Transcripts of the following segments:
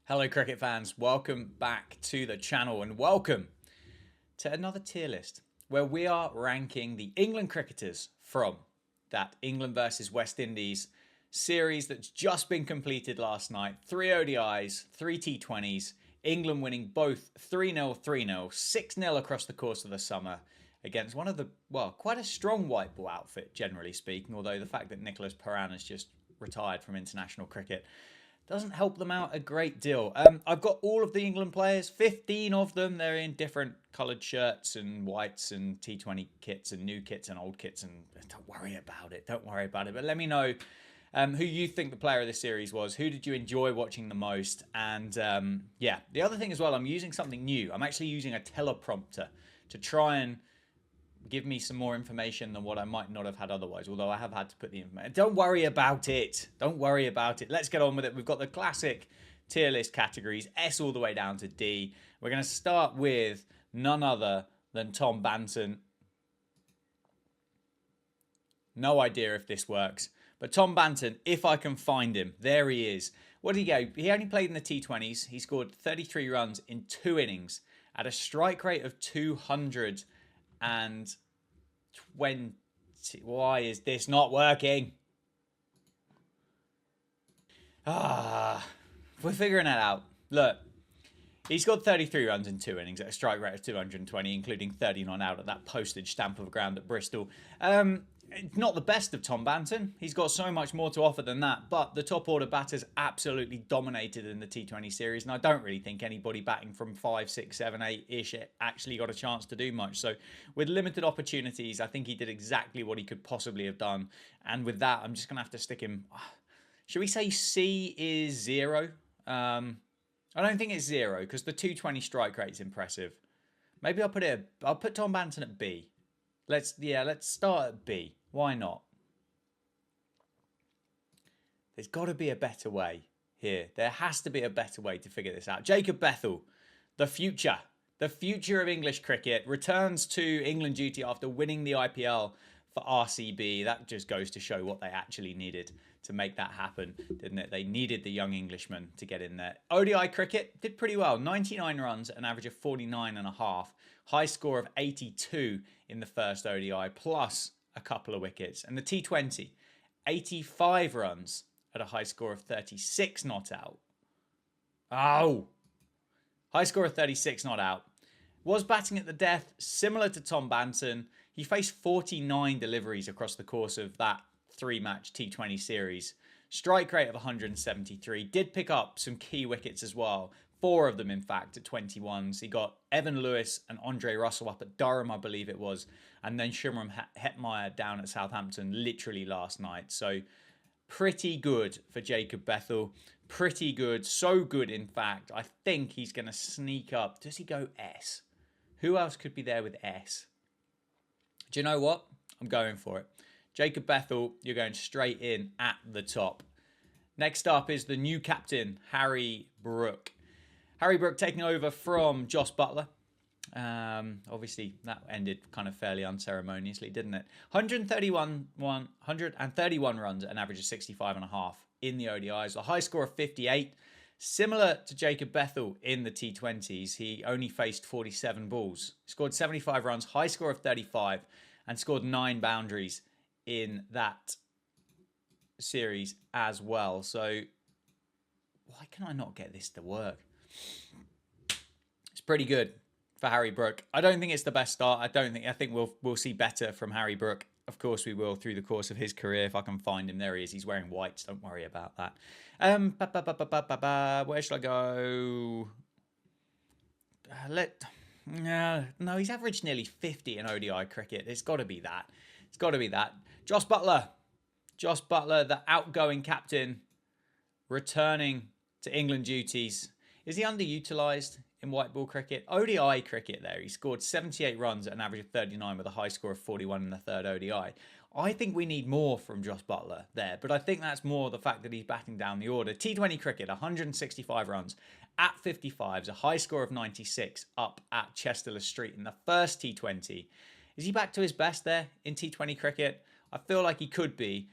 Hello cricket fans, welcome back to the channel and welcome to another tier list where we are ranking the England cricketers from that England versus West Indies series that's just been completed last night. 3 ODIs, 3 T20s, England winning both 3-0, 3-0, 6-0 across the course of the summer against one of the, well, quite a strong white ball outfit generally speaking, although the fact that Nicholas Pooran has just retired from international cricket doesn't help them out a great deal. I've got all of the England players, 15 of them. They're in different coloured shirts and whites and T20 kits and new kits and old kits. And don't worry about it. Don't worry about it. But let me know who you think the player of this series was. Who did you enjoy watching the most? And yeah, the other thing as well, I'm using something new. I'm actually using a teleprompter to try and give me some more information than what I might not have had otherwise, although I have had to put the information. Don't worry about it. Don't worry about it. Let's get on with it. We've got the classic tier list categories, S all the way down to D. We're going to start with none other than Tom Banton. No idea if this works, but Tom Banton, if I can find him, there he is. What did he go? He only played in the T20s. He scored 33 runs in 2 innings at a strike rate of 220. Why is this not working? We're figuring it out. Look, he scored 33 runs in 2 innings at a strike rate of 220, including 30 not out at that postage stamp of ground at Bristol. It's not the best of Tom Banton. He's got so much more to offer than that. But the top order batters absolutely dominated in the T20 series. And I don't really think anybody batting from 5, 6, 7, 8-ish actually got a chance to do much. So with limited opportunities, I think he did exactly what he could possibly have done. And with that, I'm just going to have to stick him. Should we say C is 0? I don't think it's 0 because the 220 strike rate is impressive. Maybe I'll put Tom Banton at B. Let's start at B. Why not? There's got to be a better way here. There has to be a better way to figure this out. Jacob Bethl, the future of English cricket, returns to England duty after winning the IPL for RCB. That just goes to show what they actually needed to make that happen, didn't it? They needed the young Englishman to get in there. ODI cricket did pretty well. 99 runs, an average of 49.5. High score of 82 in the first ODI, plus a couple of wickets. And the T20, 85 runs at a high score of 36 not out. Oh! High score of 36 not out. Was batting at the death, similar to Tom Banton. He faced 49 deliveries across the course of that 3-match T20 series. Strike rate of 173. Did pick up some key wickets as well. 4 of them, in fact, at 21s. He got Evan Lewis and Andre Russell up at Durham, I believe it was. And then Shimron Hetmeyer down at Southampton literally last night. So pretty good for Jacob Bethl. Pretty good. So good, in fact. I think he's going to sneak up. Does he go S? Who else could be there with S? Do you know what? I'm going for it. Jacob Bethl, you're going straight in at the top. Next up is the new captain, Harry Brooke. Harry Brooke taking over from Jos Butler. Obviously, that ended kind of fairly unceremoniously, didn't it? 131 runs at an average of 65.5 in the ODIs. A high score of 58. Similar to Jacob Bethl in the T20s, he only faced 47 balls. Scored 75 runs, high score of 35, and scored 9 boundaries in that series as well. So why can I not get this to work? It's pretty good for Harry Brooke. I don't think it's the best start. I think we'll see better from Harry Brooke. Of course we will through the course of his career if I can find him. There he is. He's wearing whites. Don't worry about that. Where should I go? No, he's averaged nearly 50 in ODI cricket. It's got to be that. It's got to be that. Jos Butler. Jos Butler, the outgoing captain, returning to England duties. Is he underutilised in white ball cricket? ODI cricket there. He scored 78 runs at an average of 39 with a high score of 41 in the third ODI. I think we need more from Jos Butler there, but I think that's more the fact that he's batting down the order. T20 cricket, 165 runs at 55s, a high score of 96 up at Chesterless Street in the first T20. Is he back to his best there in T20 cricket? I feel like he could be.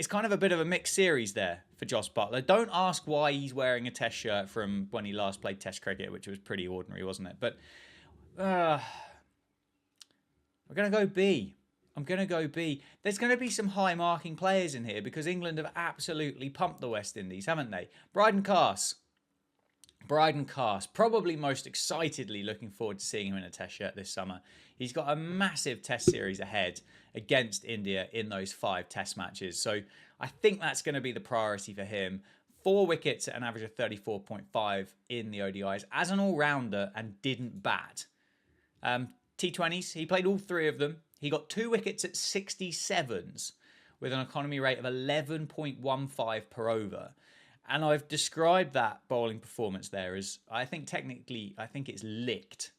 it's kind of a bit of a mixed series there for Jos Butler. Don't ask why he's wearing a Test shirt from when he last played Test cricket, which was pretty ordinary, wasn't it? But I'm going to go B. I'm going to go B. There's going to be some high-marking players in here because England have absolutely pumped the West Indies, haven't they? Brydon Carse, probably most excitedly looking forward to seeing him in a Test shirt this summer. He's got a massive Test series ahead against India in those 5 Test matches. So I think that's going to be the priority for him. 4 wickets at an average of 34.5 in the ODIs as an all-rounder and didn't bat. T20s, he played all 3 of them. He got 2 wickets at 67s with an economy rate of 11.15 per over. And I've described that bowling performance there as, I think it's licked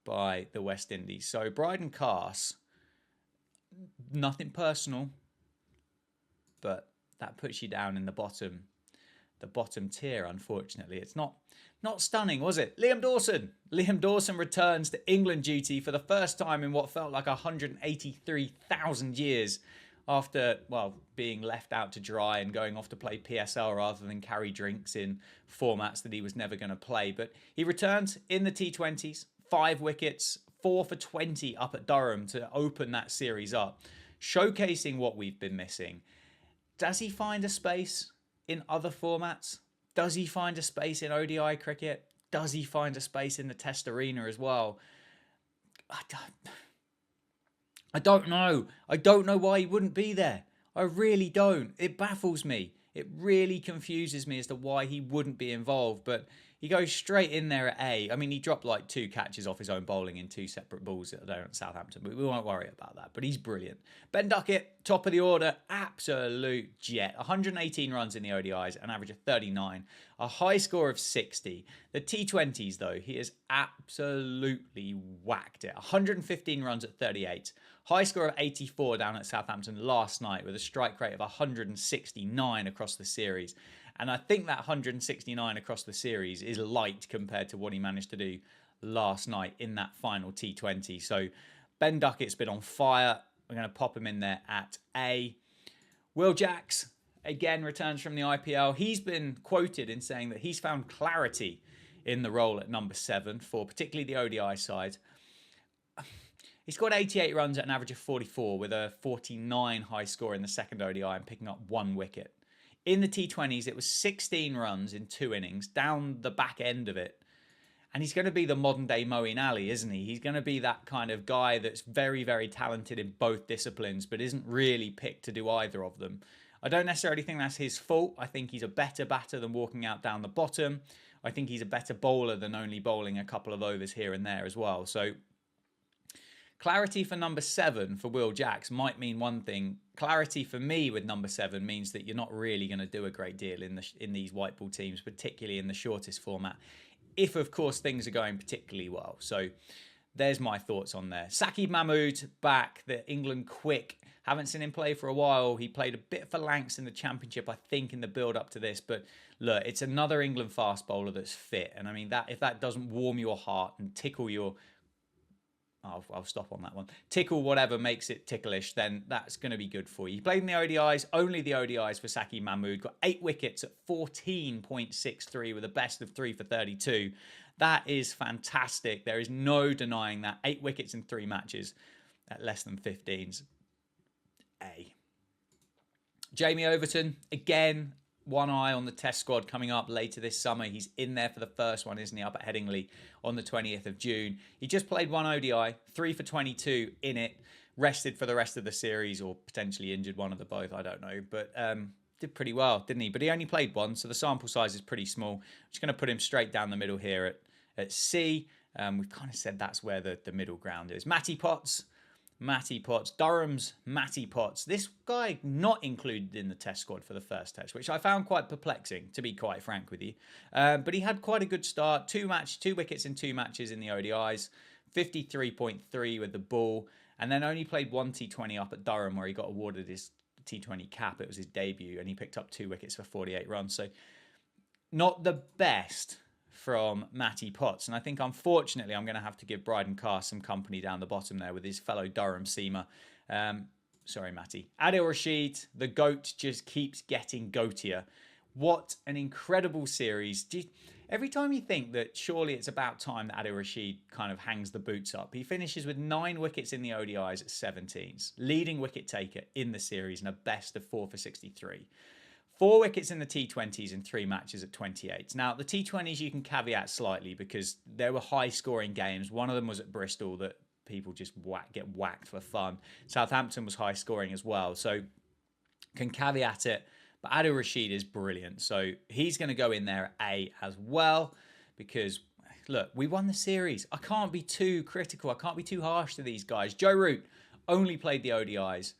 by the West Indies. So Brydon Carse, nothing personal, but that puts you down in the bottom tier, unfortunately. It's not stunning, was it? Liam Dawson returns to England duty for the first time in what felt like 183,000 years after, well, being left out to dry and going off to play PSL rather than carry drinks in formats that he was never going to play. But he returned in the T20s, 5 wickets, 4 for 20 up at Durham to open that series up, showcasing what we've been missing. Does he find a space in other formats? Does he find a space in ODI cricket? Does he find a space in the Test arena as well? I don't know. I don't know why he wouldn't be there. I really don't. It baffles me. It really confuses me as to why he wouldn't be involved. But he goes straight in there at A. I mean, he dropped like 2 catches off his own bowling in 2 separate balls there at Southampton. But we won't worry about that. But he's brilliant. Ben Duckett, top of the order. Absolute jet. 118 runs in the ODIs, an average of 39. A high score of 60. The T20s, though, he has absolutely whacked it. 115 runs at 38. High score of 84 down at Southampton last night with a strike rate of 169 across the series. And I think that 169 across the series is light compared to what he managed to do last night in that final T20. So Ben Duckett's been on fire. We're going to pop him in there at A. Will Jacks, again, returns from the IPL. He's been quoted in saying that he's found clarity in the role at number 7 for particularly the ODI side. He scored 88 runs at an average of 44 with a 49 high score in the second ODI and picking up 1 wicket. In the T20s, it was 16 runs in 2 innings, down the back end of it. And he's going to be the modern-day Moeen Ali, isn't he? He's going to be that kind of guy that's very, very talented in both disciplines, but isn't really picked to do either of them. I don't necessarily think that's his fault. I think he's a better batter than walking out down the bottom. I think he's a better bowler than only bowling a couple of overs here and there as well. So clarity for number 7 for Will Jacks might mean one thing. Clarity for me with number 7 means that you're not really going to do a great deal in these white ball teams, particularly in the shortest format, if, of course, things are going particularly well. So there's my thoughts on there. Saqib Mahmood back, the England quick. Haven't seen him play for a while. He played a bit for Lancs in the Championship, I think, in the build-up to this. But look, it's another England fast bowler that's fit. And I mean, that if that doesn't warm your heart and tickle your... I'll stop on that one. Tickle whatever makes it ticklish, then that's going to be good for you. He played in the ODIs, only the ODIs for Saqib Mahmood. Got 8 wickets at 14.63 with a best of 3 for 32. That is fantastic. There is no denying that. 8 wickets in 3 matches at less than 15s. A. Jamie Overton, again, one eye on the Test squad coming up later this summer. He's in there for the first one, isn't he, up at Headingley on the 20th of June. He just played 1 ODI, 3 for 22 in it, rested for the rest of the series or potentially injured one of the both, I don't know. But did pretty well, didn't he? But he only played 1, so the sample size is pretty small. I'm just going to put him straight down the middle here at C. We've kind of said that's where the middle ground is. Matty Potts, Durham's Matty Potts. This guy not included in the Test squad for the first Test, which I found quite perplexing, to be quite frank with you. But he had quite a good start. 2 wickets in 2 matches in the ODIs, 53.3 with the ball, and then only played 1 T20 up at Durham where he got awarded his T20 cap. It was his debut, and he picked up 2 wickets for 48 runs. So not the best from Matty Potts. And I think, unfortunately, I'm going to have to give Brydon Carse some company down the bottom there with his fellow Durham seamer. sorry, Matty. Adil Rashid, the GOAT, just keeps getting goatier. What an incredible series. Every time you think that surely it's about time that Adil Rashid kind of hangs the boots up, he finishes with 9 wickets in the ODIs at 17s, leading wicket taker in the series and a best of 4 for 63. 4 wickets in the T20s in 3 matches at 28. Now, the T20s you can caveat slightly because there were high-scoring games. One of them was at Bristol that people just get whacked for fun. Southampton was high-scoring as well, so can caveat it. But Adil Rashid is brilliant, so he's going to go in there at A as well because, look, we won the series. I can't be too critical. I can't be too harsh to these guys. Joe Root only played the ODIs,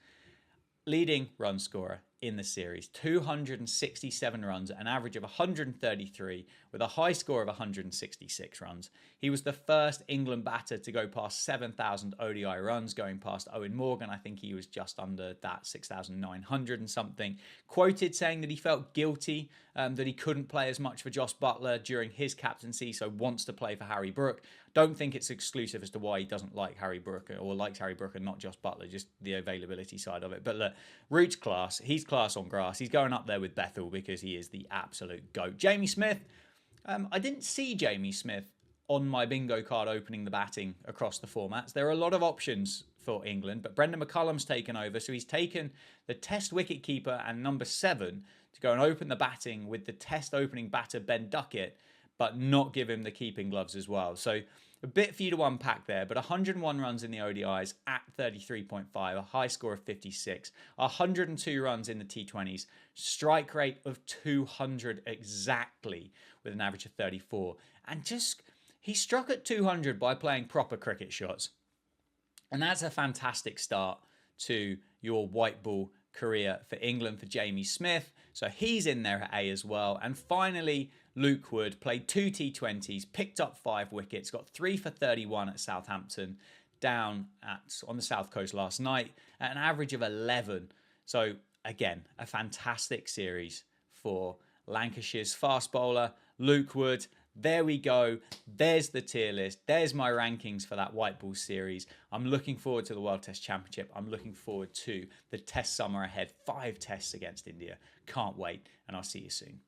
leading run scorer in the series, 267 runs at an average of 133 with a high score of 166 runs. He was the first England batter to go past 7,000 ODI runs, going past Owen Morgan. I think he was just under that, 6,900 and something. Quoted saying that he felt guilty that he couldn't play as much for Jos Butler during his captaincy, so wants to play for Harry Brooke. Don't think it's exclusive as to why he doesn't like Harry Brooke or likes Harry Brooke and not Jos Butler, just the availability side of it. But look, Root's class. He's class on grass. He's going up there with Bethl because he is the absolute GOAT. Jamie Smith. I didn't see Jamie Smith on my bingo card opening the batting across the formats. There are a lot of options for England, but Brendan McCullum's taken over. So he's taken the test wicketkeeper and number 7 to go and open the batting with the test opening batter Ben Duckett, but not give him the keeping gloves as well. So a bit for you to unpack there, but 101 runs in the ODIs at 33.5, a high score of 56, 102 runs in the T20s, strike rate of 200 exactly with an average of 34. And just, he struck at 200 by playing proper cricket shots. And that's a fantastic start to your white ball career for England for Jamie Smith. So he's in there at A as well. And finally, Luke Wood played 2 T20s, picked up 5 wickets, got 3 for 31 at Southampton, down on the South Coast last night at an average of 11. So again, a fantastic series for Lancashire's fast bowler, Luke Wood. There we go. There's the tier list. There's my rankings for that white ball series. I'm looking forward to the World Test Championship. I'm looking forward to the Test summer ahead. 5 tests against India. Can't wait. And I'll see you soon.